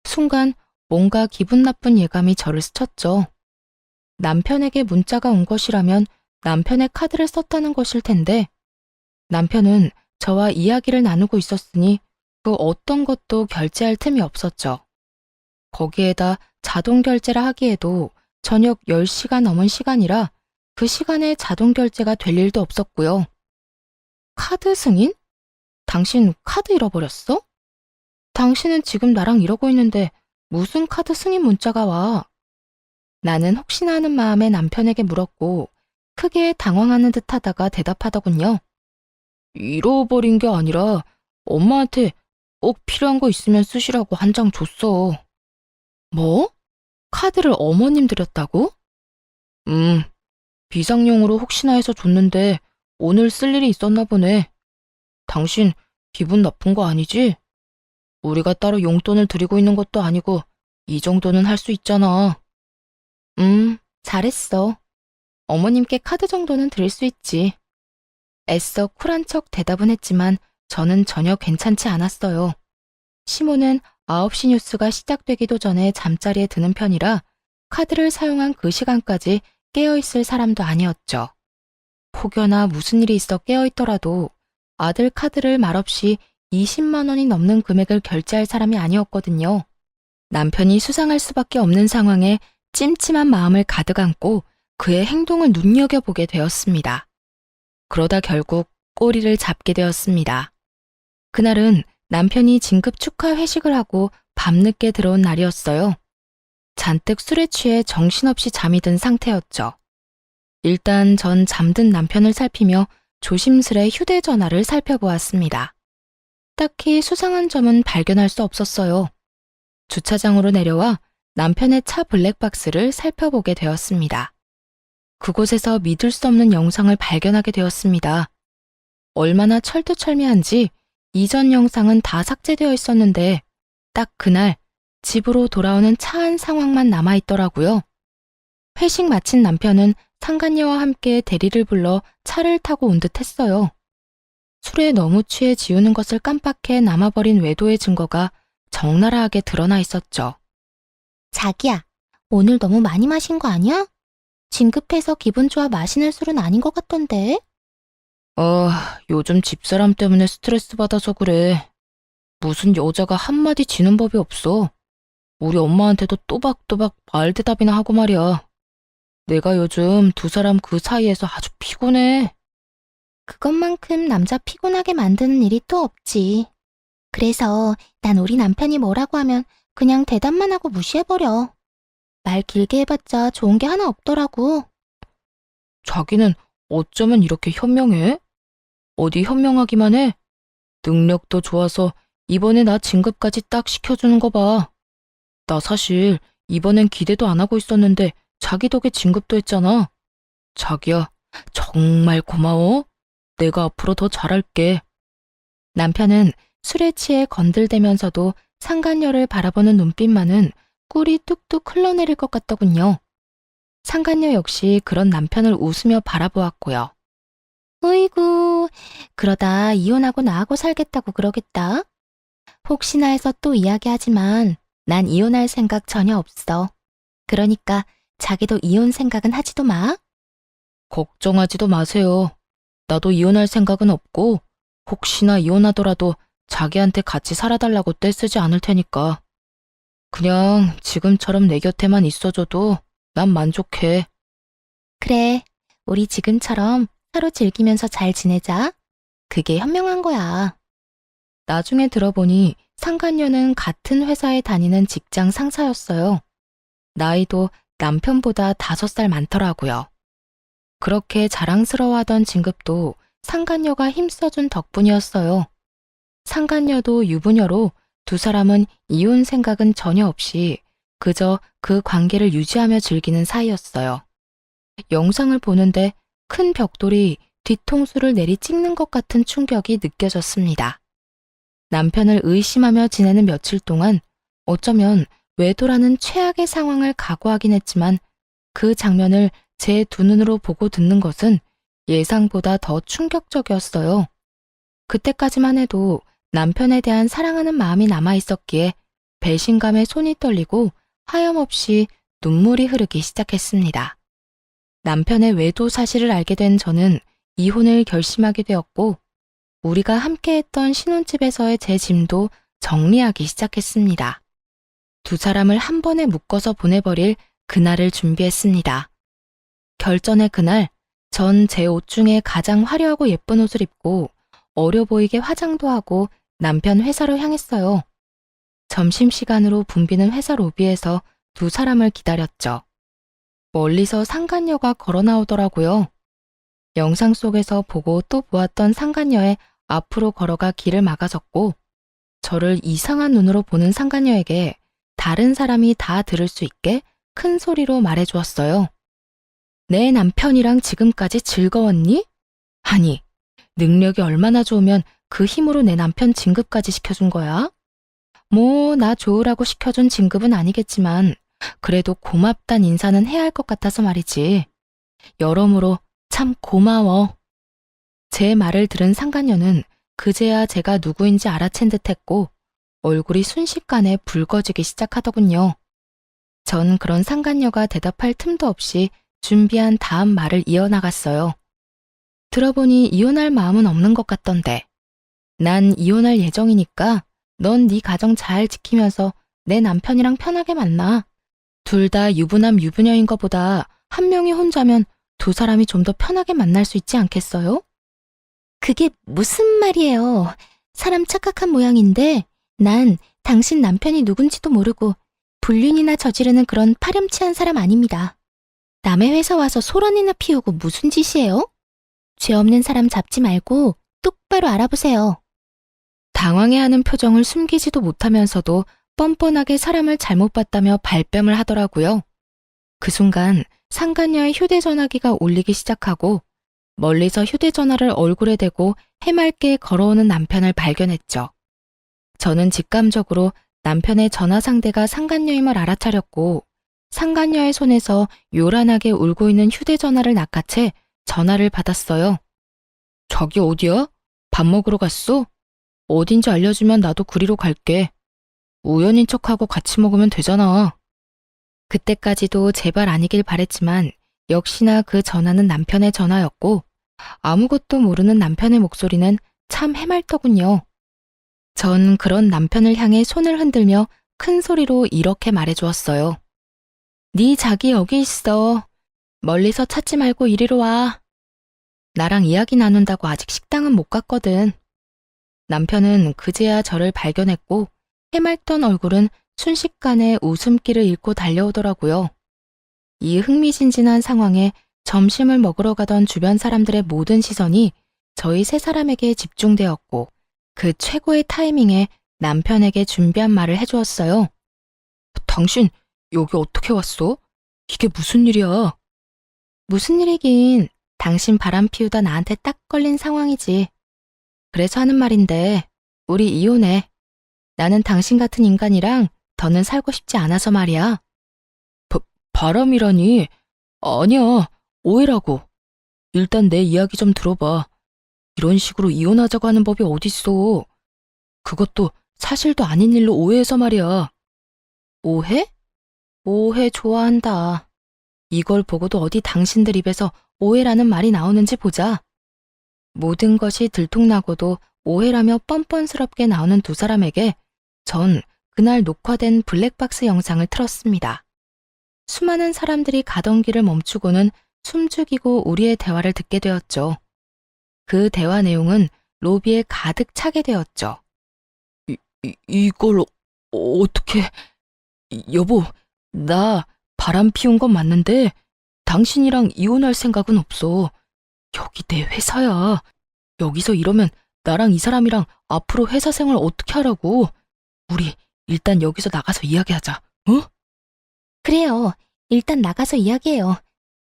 순간 뭔가 기분 나쁜 예감이 저를 스쳤죠. 남편에게 문자가 온 것이라면 남편의 카드를 썼다는 것일 텐데 남편은 저와 이야기를 나누고 있었으니 그 어떤 것도 결제할 틈이 없었죠. 거기에다 자동 결제라 하기에도 저녁 10시가 넘은 시간이라 그 시간에 자동 결제가 될 일도 없었고요. 카드 승인? 당신 카드 잃어버렸어? 당신은 지금 나랑 이러고 있는데 무슨 카드 승인 문자가 와? 나는 혹시나 하는 마음에 남편에게 물었고 크게 당황하는 듯 하다가 대답하더군요. 잃어버린 게 아니라 엄마한테 꼭 필요한 거 있으면 쓰시라고 한 장 줬어. 뭐? 카드를 어머님 드렸다고? 비상용으로 혹시나 해서 줬는데 오늘 쓸 일이 있었나 보네. 당신 기분 나쁜 거 아니지? 우리가 따로 용돈을 드리고 있는 것도 아니고 이 정도는 할 수 있잖아. 잘했어. 어머님께 카드 정도는 드릴 수 있지. 애써 쿨한 척 대답은 했지만 저는 전혀 괜찮지 않았어요. 시모는 9시 뉴스가 시작되기도 전에 잠자리에 드는 편이라 카드를 사용한 그 시간까지 깨어있을 사람도 아니었죠. 혹여나 무슨 일이 있어 깨어있더라도 아들 카드를 말없이 20만 원이 넘는 금액을 결제할 사람이 아니었거든요. 남편이 수상할 수밖에 없는 상황에 찜찜한 마음을 가득 안고 그의 행동을 눈여겨보게 되었습니다. 그러다 결국 꼬리를 잡게 되었습니다. 그날은 남편이 진급 축하 회식을 하고 밤늦게 들어온 날이었어요. 잔뜩 술에 취해 정신없이 잠이 든 상태였죠. 일단 전 잠든 남편을 살피며 조심스레 휴대전화를 살펴보았습니다. 딱히 수상한 점은 발견할 수 없었어요. 주차장으로 내려와 남편의 차 블랙박스를 살펴보게 되었습니다. 그곳에서 믿을 수 없는 영상을 발견하게 되었습니다. 얼마나 철두철미한지 이전 영상은 다 삭제되어 있었는데 딱 그날 집으로 돌아오는 차 안 상황만 남아있더라고요. 회식 마친 남편은 상간녀와 함께 대리를 불러 차를 타고 온 듯 했어요. 술에 너무 취해 지우는 것을 깜빡해 남아버린 외도의 증거가 적나라하게 드러나 있었죠. 자기야, 오늘 너무 많이 마신 거 아니야? 진급해서 기분 좋아 마시는 술은 아닌 것 같던데. 요즘 집사람 때문에 스트레스 받아서 그래. 무슨 여자가 한마디 지는 법이 없어. 우리 엄마한테도 또박또박 말대답이나 하고 말이야. 내가 요즘 두 사람 그 사이에서 아주 피곤해. 그것만큼 남자 피곤하게 만드는 일이 또 없지. 그래서 난 우리 남편이 뭐라고 하면 그냥 대답만 하고 무시해버려. 말 길게 해봤자 좋은 게 하나 없더라고. 자기는 어쩌면 이렇게 현명해? 어디 현명하기만 해? 능력도 좋아서 이번에 나 진급까지 딱 시켜주는 거 봐. 나 사실 이번엔 기대도 안 하고 있었는데 자기 덕에 진급도 했잖아. 자기야, 정말 고마워. 내가 앞으로 더 잘할게. 남편은 술에 취해 건들대면서도 상간녀를 바라보는 눈빛만은 꿀이 뚝뚝 흘러내릴 것 같더군요. 상간녀 역시 그런 남편을 웃으며 바라보았고요. 으이구, 그러다 이혼하고 나하고 살겠다고 그러겠다. 혹시나 해서 또 이야기하지만 난 이혼할 생각 전혀 없어. 그러니까 자기도 이혼 생각은 하지도 마. 걱정하지도 마세요. 나도 이혼할 생각은 없고 혹시나 이혼하더라도 자기한테 같이 살아달라고 떼쓰지 않을 테니까. 그냥 지금처럼 내 곁에만 있어줘도 난 만족해. 그래, 우리 지금처럼 서로 즐기면서 잘 지내자. 그게 현명한 거야. 나중에 들어보니 상간녀는 같은 회사에 다니는 직장 상사였어요. 나이도 남편보다 5살 많더라고요. 그렇게 자랑스러워하던 진급도 상간녀가 힘써준 덕분이었어요. 상간녀도 유부녀로 두 사람은 이혼 생각은 전혀 없이 그저 그 관계를 유지하며 즐기는 사이였어요. 영상을 보는데 큰 벽돌이 뒤통수를 내리 찍는 것 같은 충격이 느껴졌습니다. 남편을 의심하며 지내는 며칠 동안 어쩌면 외도라는 최악의 상황을 각오하긴 했지만 그 장면을 제 두 눈으로 보고 듣는 것은 예상보다 더 충격적이었어요. 그때까지만 해도 남편에 대한 사랑하는 마음이 남아있었기에 배신감에 손이 떨리고 하염없이 눈물이 흐르기 시작했습니다. 남편의 외도 사실을 알게 된 저는 이혼을 결심하게 되었고 우리가 함께했던 신혼집에서의 제 짐도 정리하기 시작했습니다. 두 사람을 한 번에 묶어서 보내버릴 그날을 준비했습니다. 결전의 그날, 전 제 옷 중에 가장 화려하고 예쁜 옷을 입고 어려 보이게 화장도 하고 남편 회사로 향했어요. 점심시간으로 붐비는 회사 로비에서 두 사람을 기다렸죠. 멀리서 상간녀가 걸어 나오더라고요. 영상 속에서 보고 또 보았던 상간녀의 앞으로 걸어가 길을 막아섰고 저를 이상한 눈으로 보는 상간녀에게 다른 사람이 다 들을 수 있게 큰 소리로 말해주었어요. 내 남편이랑 지금까지 즐거웠니? 아니, 능력이 얼마나 좋으면 그 힘으로 내 남편 진급까지 시켜준 거야? 뭐, 나 좋으라고 시켜준 진급은 아니겠지만 그래도 고맙단 인사는 해야 할 것 같아서 말이지. 여러모로 참 고마워. 제 말을 들은 상간녀는 그제야 제가 누구인지 알아챈 듯했고 얼굴이 순식간에 붉어지기 시작하더군요. 전 그런 상간녀가 대답할 틈도 없이 준비한 다음 말을 이어나갔어요. 들어보니 이혼할 마음은 없는 것 같던데. 난 이혼할 예정이니까 넌 네 가정 잘 지키면서 내 남편이랑 편하게 만나. 둘 다 유부남 유부녀인 것보다 한 명이 혼자면 두 사람이 좀 더 편하게 만날 수 있지 않겠어요? 그게 무슨 말이에요. 사람 착각한 모양인데 난 당신 남편이 누군지도 모르고 불륜이나 저지르는 그런 파렴치한 사람 아닙니다. 남의 회사 와서 소란이나 피우고 무슨 짓이에요? 죄 없는 사람 잡지 말고 똑바로 알아보세요. 당황해하는 표정을 숨기지도 못하면서도 뻔뻔하게 사람을 잘못 봤다며 발뺌을 하더라고요. 그 순간 상간녀의 휴대전화기가 울리기 시작하고 멀리서 휴대전화를 얼굴에 대고 해맑게 걸어오는 남편을 발견했죠. 저는 직감적으로 남편의 전화 상대가 상간녀임을 알아차렸고 상간녀의 손에서 요란하게 울고 있는 휴대전화를 낚아채 전화를 받았어요. 자기 어디야? 밥 먹으러 갔어? 어딘지 알려주면 나도 그리로 갈게. 우연인 척하고 같이 먹으면 되잖아. 그때까지도 제발 아니길 바랬지만 역시나 그 전화는 남편의 전화였고 아무것도 모르는 남편의 목소리는 참 해맑더군요. 전 그런 남편을 향해 손을 흔들며 큰 소리로 이렇게 말해주었어요. 네 자기 여기 있어. 멀리서 찾지 말고 이리로 와. 나랑 이야기 나눈다고 아직 식당은 못 갔거든. 남편은 그제야 저를 발견했고 해맑던 얼굴은 순식간에 웃음기를 잃고 달려오더라고요. 이 흥미진진한 상황에 점심을 먹으러 가던 주변 사람들의 모든 시선이 저희 세 사람에게 집중되었고 그 최고의 타이밍에 남편에게 준비한 말을 해주었어요. 당신 여기 어떻게 왔어? 이게 무슨 일이야? 무슨 일이긴 당신 바람 피우다 나한테 딱 걸린 상황이지. 그래서 하는 말인데 우리 이혼해. 나는 당신 같은 인간이랑 더는 살고 싶지 않아서 말이야. 바람이라니? 아니야, 오해라고. 일단 내 이야기 좀 들어봐. 이런 식으로 이혼하자고 하는 법이 어딨어. 그것도 사실도 아닌 일로 오해해서 말이야. 오해? 오해 좋아한다. 이걸 보고도 어디 당신들 입에서 오해라는 말이 나오는지 보자. 모든 것이 들통나고도 오해라며 뻔뻔스럽게 나오는 두 사람에게 전 그날 녹화된 블랙박스 영상을 틀었습니다. 수많은 사람들이 가던 길을 멈추고는 숨죽이고 우리의 대화를 듣게 되었죠. 그 대화 내용은 로비에 가득 차게 되었죠. 이걸 어떻게... 여보, 나 바람 피운 건 맞는데 당신이랑 이혼할 생각은 없어. 여기 내 회사야. 여기서 이러면 나랑 이 사람이랑 앞으로 회사 생활 어떻게 하라고. 우리 일단 여기서 나가서 이야기하자. 어? 그래요. 일단 나가서 이야기해요.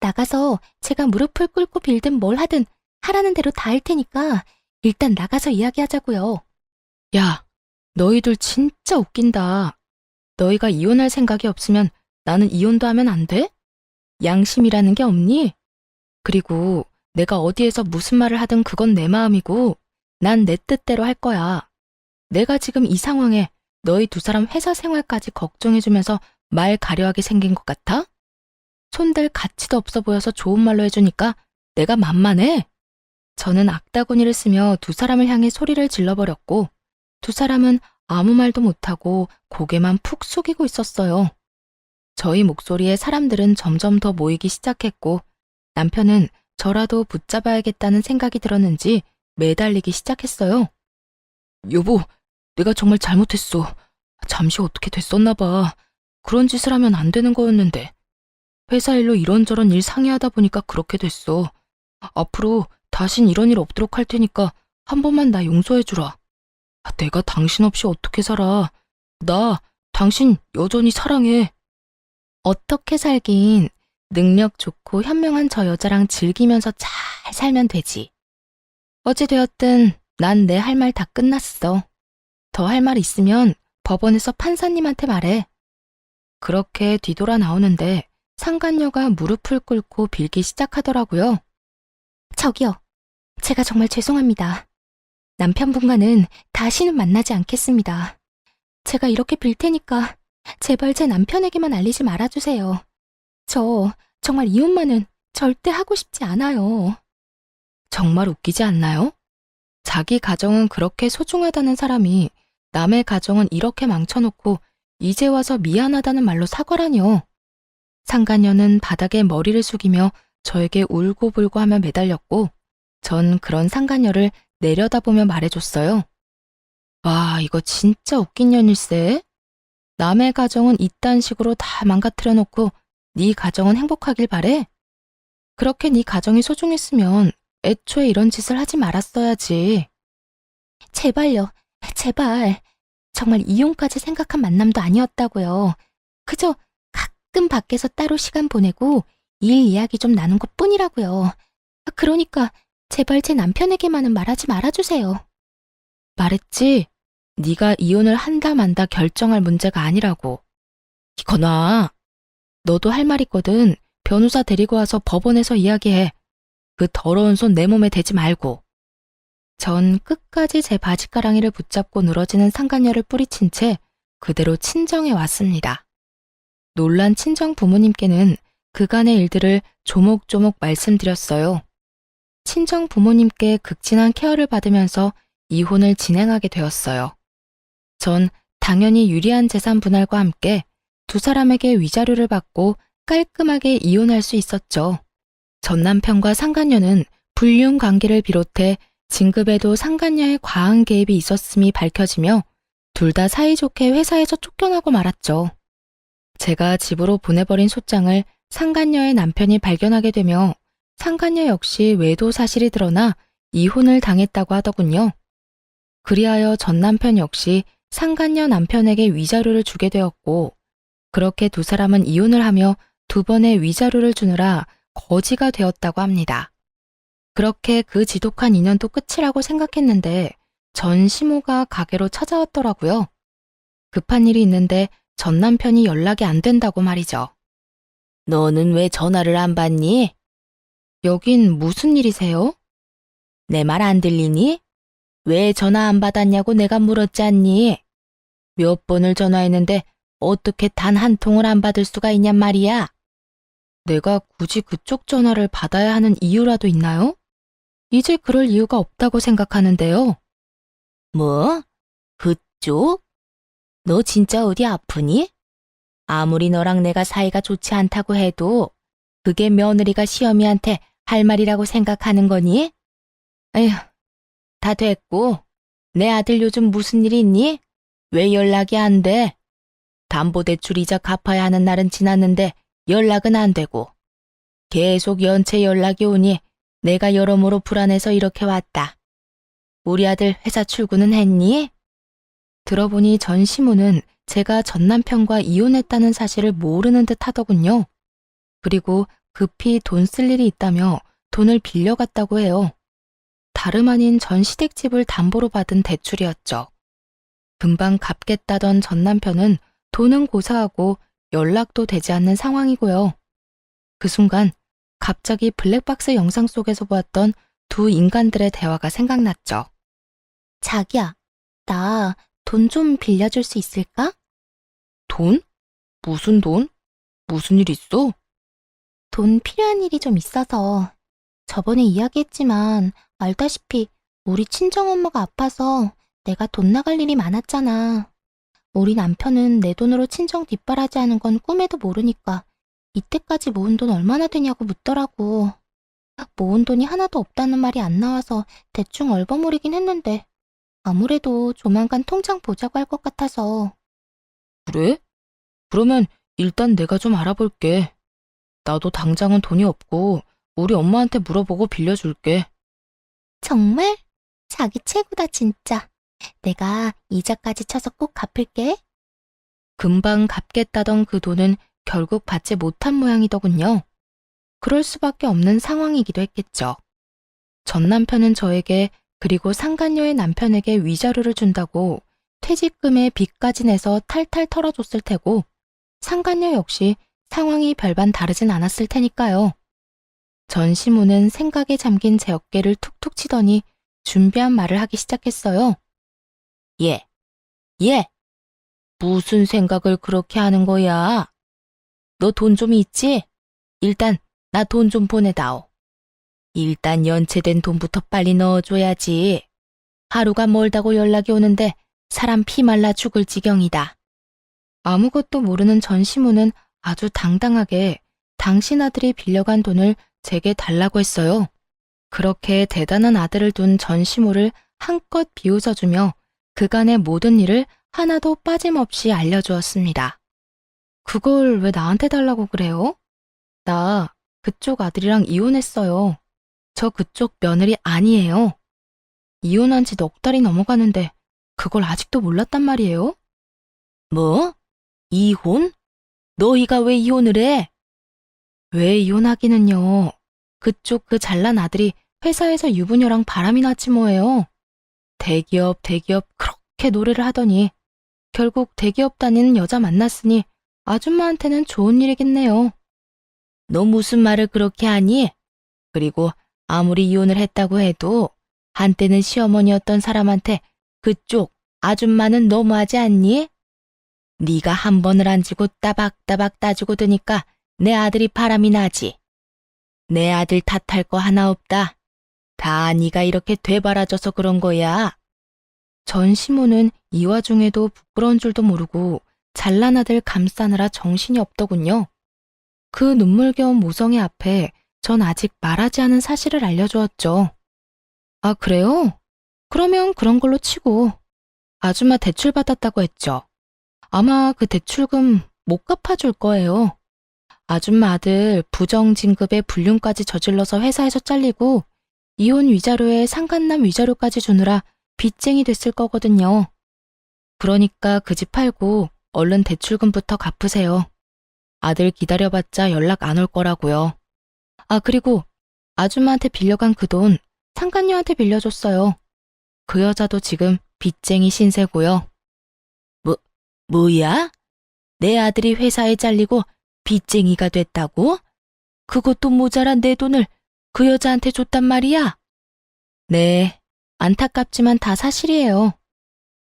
나가서 제가 무릎을 꿇고 빌든 뭘 하든 하라는 대로 다 할 테니까 일단 나가서 이야기하자고요. 야, 너희들 진짜 웃긴다. 너희가 이혼할 생각이 없으면 나는 이혼도 하면 안 돼? 양심이라는 게 없니? 그리고 내가 어디에서 무슨 말을 하든 그건 내 마음이고 난 내 뜻대로 할 거야. 내가 지금 이 상황에 너희 두 사람 회사 생활까지 걱정해주면서 말 가려하게 생긴 것 같아? 손댈 가치도 없어 보여서 좋은 말로 해주니까 내가 만만해? 저는 악다구니를 쓰며 두 사람을 향해 소리를 질러버렸고 두 사람은 아무 말도 못하고 고개만 푹 숙이고 있었어요. 저희 목소리에 사람들은 점점 더 모이기 시작했고 남편은 저라도 붙잡아야겠다는 생각이 들었는지 매달리기 시작했어요. 여보, 내가 정말 잘못했어. 잠시 어떻게 됐었나 봐. 그런 짓을 하면 안 되는 거였는데. 회사 일로 이런저런 일 상의하다 보니까 그렇게 됐어. 앞으로 다신 이런 일 없도록 할 테니까 한 번만 나 용서해주라. 내가 당신 없이 어떻게 살아. 나 당신 여전히 사랑해. 어떻게 살긴 능력 좋고 현명한 저 여자랑 즐기면서 잘 살면 되지. 어찌되었든 난 내 할 말 다 끝났어. 더 할 말 있으면 법원에서 판사님한테 말해. 그렇게 뒤돌아 나오는데 상간녀가 무릎을 꿇고 빌기 시작하더라고요. 저기요. 제가 정말 죄송합니다. 남편분과는 다시는 만나지 않겠습니다. 제가 이렇게 빌 테니까 제발 제 남편에게만 알리지 말아주세요. 저 정말 이혼만은 절대 하고 싶지 않아요. 정말 웃기지 않나요? 자기 가정은 그렇게 소중하다는 사람이 남의 가정은 이렇게 망쳐놓고 이제 와서 미안하다는 말로 사과라뇨. 상간녀는 바닥에 머리를 숙이며 저에게 울고불고 하며 매달렸고 전 그런 상간녀를 내려다보며 말해줬어요. 와, 이거 진짜 웃긴 년일세. 남의 가정은 이딴 식으로 다 망가뜨려 놓고 네 가정은 행복하길 바래? 그렇게 네 가정이 소중했으면 애초에 이런 짓을 하지 말았어야지. 제발요. 제발. 정말 이혼까지 생각한 만남도 아니었다고요. 그저 가끔 밖에서 따로 시간 보내고 일 이야기 좀 나눈 것뿐이라고요. 그러니까 제발 제 남편에게만은 말하지 말아주세요. 말했지? 네가 이혼을 한다 만다 결정할 문제가 아니라고. 이거나 너도 할 말 있거든. 변호사 데리고 와서 법원에서 이야기해. 그 더러운 손 내 몸에 대지 말고. 전 끝까지 제 바지가랑이를 붙잡고 늘어지는 상간녀를 뿌리친 채 그대로 친정에 왔습니다. 놀란 친정 부모님께는 그간의 일들을 조목조목 말씀드렸어요. 친정 부모님께 극진한 케어를 받으면서 이혼을 진행하게 되었어요. 전 당연히 유리한 재산 분할과 함께 두 사람에게 위자료를 받고 깔끔하게 이혼할 수 있었죠. 전 남편과 상간녀는 불륜 관계를 비롯해 진급에도 상간녀의 과한 개입이 있었음이 밝혀지며 둘 다 사이좋게 회사에서 쫓겨나고 말았죠. 제가 집으로 보내버린 소장을 상간녀의 남편이 발견하게 되며 상간녀 역시 외도 사실이 드러나 이혼을 당했다고 하더군요. 그리하여 전 남편 역시 상간녀 남편에게 위자료를 주게 되었고 그렇게 두 사람은 이혼을 하며 두 번의 위자료를 주느라 거지가 되었다고 합니다. 그렇게 그 지독한 인연도 끝이라고 생각했는데 전 시모가 가게로 찾아왔더라고요. 급한 일이 있는데 전 남편이 연락이 안 된다고 말이죠. 너는 왜 전화를 안 받니? 여긴 무슨 일이세요? 내 말 안 들리니? 왜 전화 안 받았냐고 내가 물었지 않니? 몇 번을 전화했는데 어떻게 단 한 통을 안 받을 수가 있냔 말이야? 내가 굳이 그쪽 전화를 받아야 하는 이유라도 있나요? 이제 그럴 이유가 없다고 생각하는데요. 뭐? 그쪽? 너 진짜 어디 아프니? 아무리 너랑 내가 사이가 좋지 않다고 해도 그게 며느리가 시어미한테 할 말이라고 생각하는 거니? 에휴, 다 됐고. 내 아들 요즘 무슨 일 있니? 왜 연락이 안 돼? 담보대출 이자 갚아야 하는 날은 지났는데 연락은 안 되고. 계속 연체 연락이 오니 내가 여러모로 불안해서 이렇게 왔다. 우리 아들 회사 출근은 했니? 들어보니 전 시모는 제가 전 남편과 이혼했다는 사실을 모르는 듯 하더군요. 그리고 급히 돈 쓸 일이 있다며 돈을 빌려갔다고 해요. 다름 아닌 전 시댁집을 담보로 받은 대출이었죠. 금방 갚겠다던 전 남편은 돈은 고사하고 연락도 되지 않는 상황이고요. 그 순간 갑자기 블랙박스 영상 속에서 보았던 두 인간들의 대화가 생각났죠. 자기야, 나 돈 좀 빌려줄 수 있을까? 돈? 무슨 돈? 무슨 일 있어? 돈 필요한 일이 좀 있어서. 저번에 이야기했지만 알다시피 우리 친정엄마가 아파서 내가 돈 나갈 일이 많았잖아. 우리 남편은 내 돈으로 친정 뒷바라지하는 건 꿈에도 모르니까 이때까지 모은 돈 얼마나 되냐고 묻더라고. 모은 돈이 하나도 없다는 말이 안 나와서 대충 얼버무리긴 했는데 아무래도 조만간 통장 보자고 할 것 같아서. 그래? 그러면 일단 내가 좀 알아볼게. 나도 당장은 돈이 없고 우리 엄마한테 물어보고 빌려줄게. 정말? 자기 최고다 진짜. 내가 이자까지 쳐서 꼭 갚을게. 금방 갚겠다던 그 돈은 결국 받지 못한 모양이더군요. 그럴 수밖에 없는 상황이기도 했겠죠. 전 남편은 저에게 그리고 상간녀의 남편에게 위자료를 준다고 퇴직금의 빚까지 내서 탈탈 털어줬을 테고 상간녀 역시 상황이 별반 다르진 않았을 테니까요. 전 시모는 생각에 잠긴 제 어깨를 툭툭 치더니 준비한 말을 하기 시작했어요. 예, 무슨 생각을 그렇게 하는 거야? 너 돈 좀 있지? 일단 나 돈 좀 보내다오. 일단 연체된 돈부터 빨리 넣어줘야지. 하루가 멀다고 연락이 오는데 사람 피 말라 죽을 지경이다. 아무것도 모르는 전 시모는 아주 당당하게 당신 아들이 빌려간 돈을 제게 달라고 했어요. 그렇게 대단한 아들을 둔 전 시모를 한껏 비웃어주며 그간의 모든 일을 하나도 빠짐없이 알려주었습니다. 그걸 왜 나한테 달라고 그래요? 나 그쪽 아들이랑 이혼했어요. 저 그쪽 며느리 아니에요. 이혼한 지 넉 달이 넘어가는데 그걸 아직도 몰랐단 말이에요? 뭐? 이혼? 너희가 왜 이혼을 해? 왜 이혼하기는요. 그쪽 그 잘난 아들이 회사에서 유부녀랑 바람이 났지 뭐예요. 대기업 그렇게 노래를 하더니 결국 대기업 다니는 여자 만났으니 아줌마한테는 좋은 일이겠네요. 너 무슨 말을 그렇게 하니? 그리고 아무리 이혼을 했다고 해도 한때는 시어머니였던 사람한테 그쪽 아줌마는 너무하지 않니? 네가 한 번을 안 지고 따박따박 따지고 드니까 내 아들이 바람이 나지. 내 아들 탓할 거 하나 없다. 다 네가 이렇게 되바라져서 그런 거야. 전 시모는 이 와중에도 부끄러운 줄도 모르고 잘난 아들 감싸느라 정신이 없더군요. 그 눈물겨운 모성애 앞에 전 아직 말하지 않은 사실을 알려주었죠. 아, 그래요? 그러면 그런 걸로 치고 아줌마 대출 받았다고 했죠. 아마 그 대출금 못 갚아줄 거예요. 아줌마 아들 부정진급에 불륜까지 저질러서 회사에서 잘리고 이혼 위자료에 상간남 위자료까지 주느라 빚쟁이 됐을 거거든요. 그러니까 그 집 팔고 얼른 대출금부터 갚으세요. 아들 기다려봤자 연락 안 올 거라고요. 아, 그리고 아줌마한테 빌려간 그 돈 상간녀한테 빌려줬어요. 그 여자도 지금 빚쟁이 신세고요. 뭐야? 내 아들이 회사에 잘리고 빚쟁이가 됐다고? 그것도 모자란 내 돈을 그 여자한테 줬단 말이야? 네, 안타깝지만 다 사실이에요.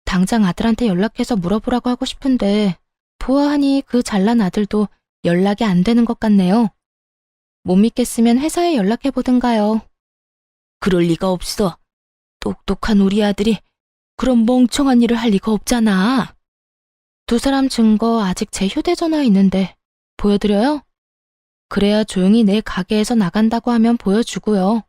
당장 아들한테 연락해서 물어보라고 하고 싶은데 보아하니 그 잘난 아들도 연락이 안 되는 것 같네요. 못 믿겠으면 회사에 연락해보든가요. 그럴 리가 없어. 똑똑한 우리 아들이 그런 멍청한 일을 할 리가 없잖아. 두 사람 증거 아직 제 휴대전화에 있는데 보여드려요? 그래야 조용히 내 가게에서 나간다고 하면 보여주고요.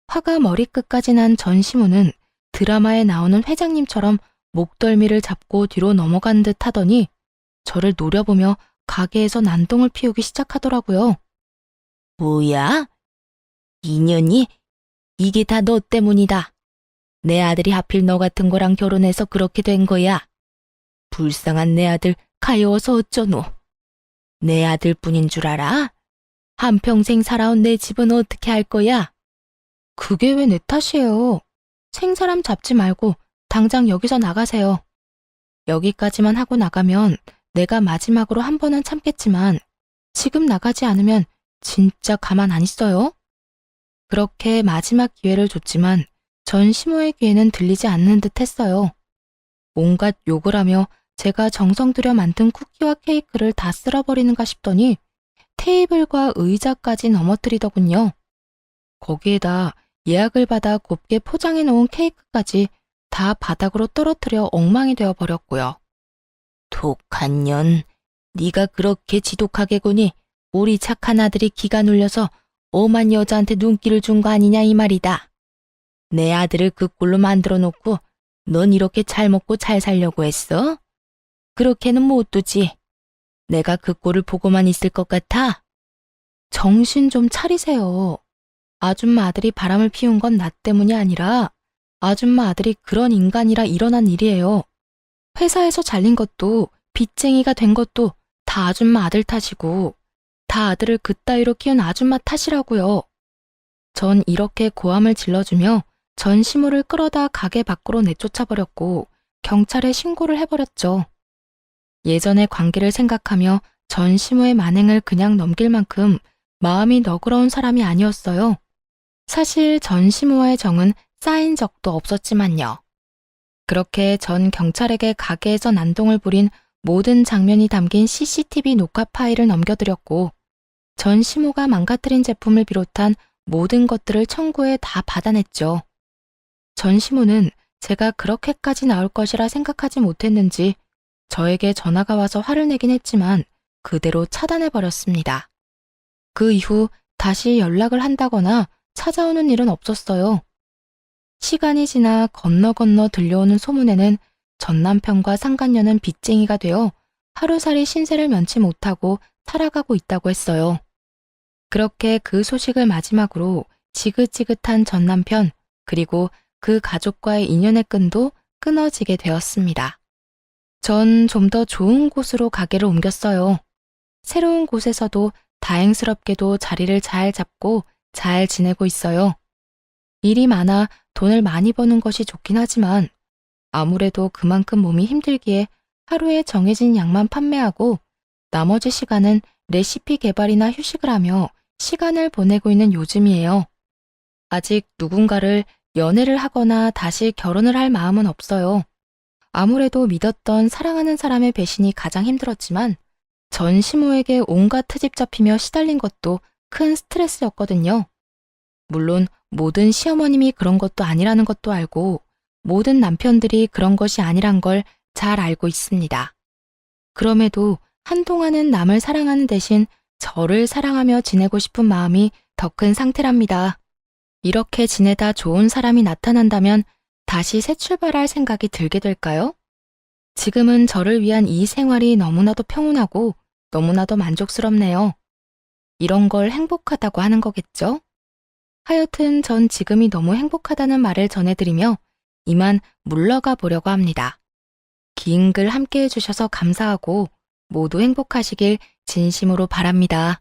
화가 머리끝까지 난 전시무는 드라마에 나오는 회장님처럼 목덜미를 잡고 뒤로 넘어간 듯 하더니 저를 노려보며 가게에서 난동을 피우기 시작하더라고요. 뭐야? 인연이? 이게 다 너 때문이다. 내 아들이 하필 너 같은 거랑 결혼해서 그렇게 된 거야. 불쌍한 내 아들 가여워서 어쩌노. 내 아들뿐인 줄 알아? 한평생 살아온 내 집은 어떻게 할 거야? 그게 왜 내 탓이에요. 생사람 잡지 말고 당장 여기서 나가세요. 여기까지만 하고 나가면 내가 마지막으로 한 번은 참겠지만 지금 나가지 않으면 진짜 가만 안 있어요. 그렇게 마지막 기회를 줬지만 전 시모의 귀에는 들리지 않는 듯 했어요. 온갖 욕을 하며 제가 정성 들여 만든 쿠키와 케이크를 다 쓸어버리는가 싶더니 테이블과 의자까지 넘어뜨리더군요. 거기에다 예약을 받아 곱게 포장해 놓은 케이크까지 다 바닥으로 떨어뜨려 엉망이 되어 버렸고요. 독한 년, 네가 그렇게 지독하게 구니 우리 착한 아들이 기가 눌려서 엄한 여자한테 눈길을 준 거 아니냐 이 말이다. 내 아들을 그 꼴로 만들어 놓고 넌 이렇게 잘 먹고 잘 살려고 했어? 그렇게는 못 두지. 내가 그 꼴을 보고만 있을 것 같아? 정신 좀 차리세요. 아줌마 아들이 바람을 피운 건 나 때문이 아니라 아줌마 아들이 그런 인간이라 일어난 일이에요. 회사에서 잘린 것도 빚쟁이가 된 것도 다 아줌마 아들 탓이고 다 아들을 그따위로 키운 아줌마 탓이라고요. 전 이렇게 고함을 질러주며 전 시모를 끌어다 가게 밖으로 내쫓아버렸고 경찰에 신고를 해버렸죠. 예전의 관계를 생각하며 전 시모의 만행을 그냥 넘길 만큼 마음이 너그러운 사람이 아니었어요. 사실 전 시모와의 정은 쌓인 적도 없었지만요. 그렇게 전 경찰에게 가게에서 난동을 부린 모든 장면이 담긴 CCTV 녹화 파일을 넘겨드렸고 전 시모가 망가뜨린 제품을 비롯한 모든 것들을 청구해 다 받아냈죠. 전 시모는 제가 그렇게까지 나올 것이라 생각하지 못했는지 저에게 전화가 와서 화를 내긴 했지만 그대로 차단해버렸습니다. 그 이후 다시 연락을 한다거나 찾아오는 일은 없었어요. 시간이 지나 건너 들려오는 소문에는 전 남편과 상간녀는 빚쟁이가 되어 하루살이 신세를 면치 못하고 살아가고 있다고 했어요. 그렇게 그 소식을 마지막으로 지긋지긋한 전 남편 그리고 그 가족과의 인연의 끈도 끊어지게 되었습니다. 전 좀 더 좋은 곳으로 가게를 옮겼어요. 새로운 곳에서도 다행스럽게도 자리를 잘 잡고 잘 지내고 있어요. 일이 많아 돈을 많이 버는 것이 좋긴 하지만 아무래도 그만큼 몸이 힘들기에 하루에 정해진 양만 판매하고 나머지 시간은 레시피 개발이나 휴식을 하며 시간을 보내고 있는 요즘이에요. 아직 누군가를 연애를 하거나 다시 결혼을 할 마음은 없어요. 아무래도 믿었던 사랑하는 사람의 배신이 가장 힘들었지만 전 시모에게 온갖 트집 잡히며 시달린 것도 큰 스트레스였거든요. 물론 모든 시어머님이 그런 것도 아니라는 것도 알고 모든 남편들이 그런 것이 아니란 걸 잘 알고 있습니다. 그럼에도 한동안은 남을 사랑하는 대신 저를 사랑하며 지내고 싶은 마음이 더 큰 상태랍니다. 이렇게 지내다 좋은 사람이 나타난다면 다시 새 출발할 생각이 들게 될까요? 지금은 저를 위한 이 생활이 너무나도 평온하고 너무나도 만족스럽네요. 이런 걸 행복하다고 하는 거겠죠? 하여튼 전 지금이 너무 행복하다는 말을 전해드리며 이만 물러가 보려고 합니다. 긴 글 함께 해주셔서 감사하고 모두 행복하시길 진심으로 바랍니다.